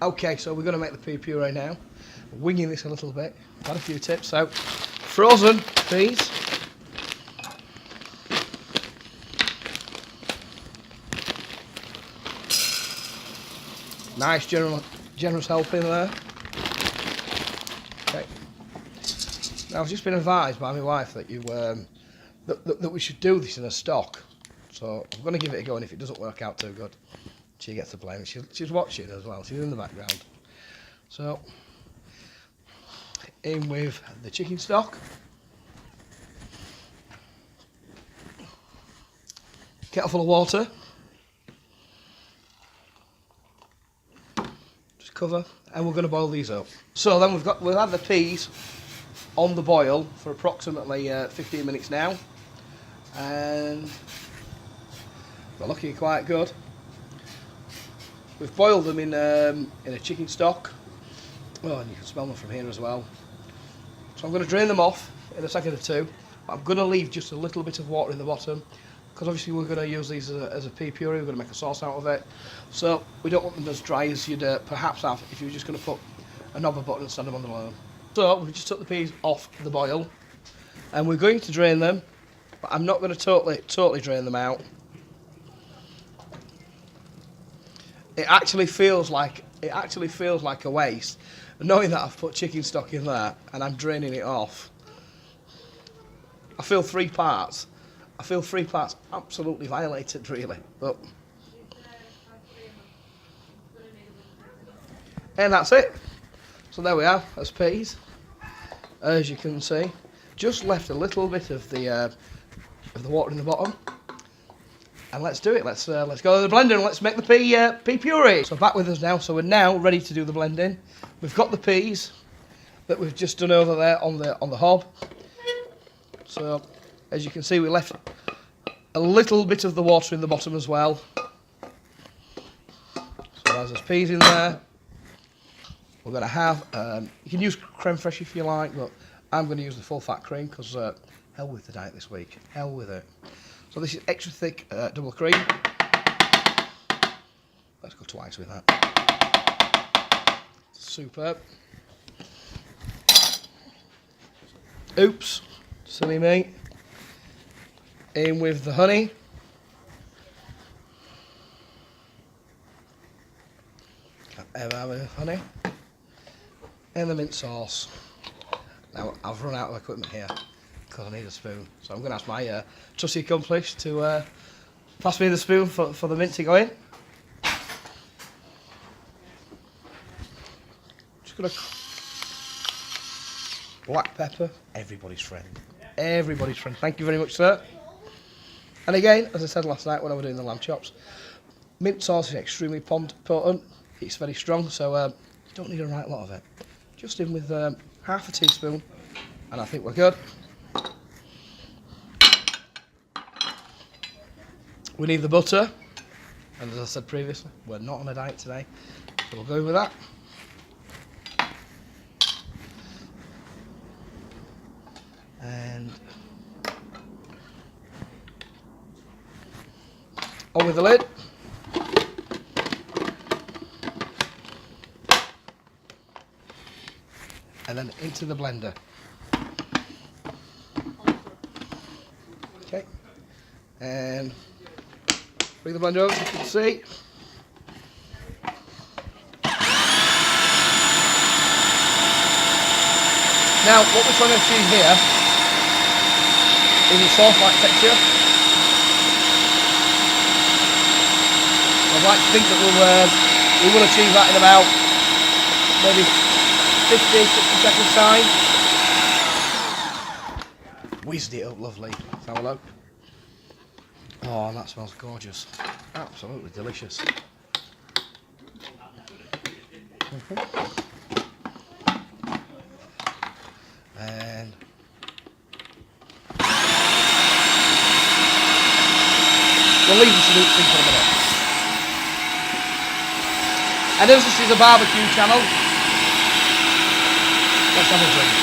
Okay, so we're going to make the pea puree now. Winging this a little bit. Got a few tips. So, frozen peas. Nice generous helping there. Okay. Now I've just been advised by my wife that that we should do this in a stock. So I'm going to give it a go, and if it doesn't work out too good, she gets the blame. She's watching as well. She's in the background. So in with the chicken stock. Kettle full of water. Just cover, and we're going to boil these up. So then we'll have the peas on the boil for approximately 15 minutes now, and they're looking quite good. We've boiled them in a chicken stock. Oh, and you can smell them from here as well. So I'm going to drain them off in a second or two. But I'm going to leave just a little bit of water in the bottom, because obviously we're going to use these as a pea puree. We're going to make a sauce out of it. So we don't want them as dry as you'd perhaps have if you were just going to put a knob of butter and stand them on the low. So we just took the peas off the boil, and we're going to drain them, but I'm not going to totally drain them out. It actually feels like a waste, knowing that I've put chicken stock in there and I'm draining it off. I feel three parts absolutely violated, really. But and that's it. So there we are. That's peas. As you can see, just left a little bit of the water in the bottom. And let's do it. Let's go to the blender and let's make the pea puree. So back with us now. So we're now ready to do the blending. We've got the peas that we've just done over there on the hob. So as you can see, we left a little bit of the water in the bottom as well. So there's peas in there. We're going to have you can use creme fraiche if you like, but I'm going to use the full fat cream because hell with the diet this week. Hell with it. So this is extra thick double cream. Let's go twice with that. Superb. Oops, silly me. In with the honey. Can't ever have enough honey. And the mint sauce. Now I've run out of equipment here, because I need a spoon. So I'm going to ask my trusty accomplice to pass me the spoon for the mint to go in. Just going to... Black pepper, everybody's friend. Everybody's friend. Thank you very much, sir. And again, as I said last night when I was doing the lamb chops, mint sauce is extremely potent. It's very strong, so you don't need a right lot of it. Just in with half a teaspoon, and I think we're good. We need the butter, and as I said previously, we're not on a diet today, so we'll go with that. And on with the lid. And then into the blender. Okay. And bring the blender over so you can see. Now, what we're trying to achieve here is a sauce-like texture. I'd like to think that we will achieve that in about maybe 50, 60 seconds time. Whizzed it up lovely. Let's have a look. Oh, that smells gorgeous. Absolutely delicious. And we'll leave this to do for a minute. And as this is a barbecue channel, let's have a drink.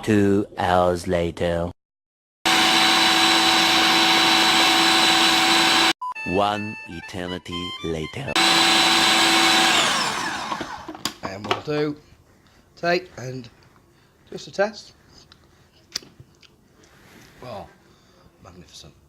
2 hours later. 1 eternity later. And we'll do take and just a test. Oh, magnificent.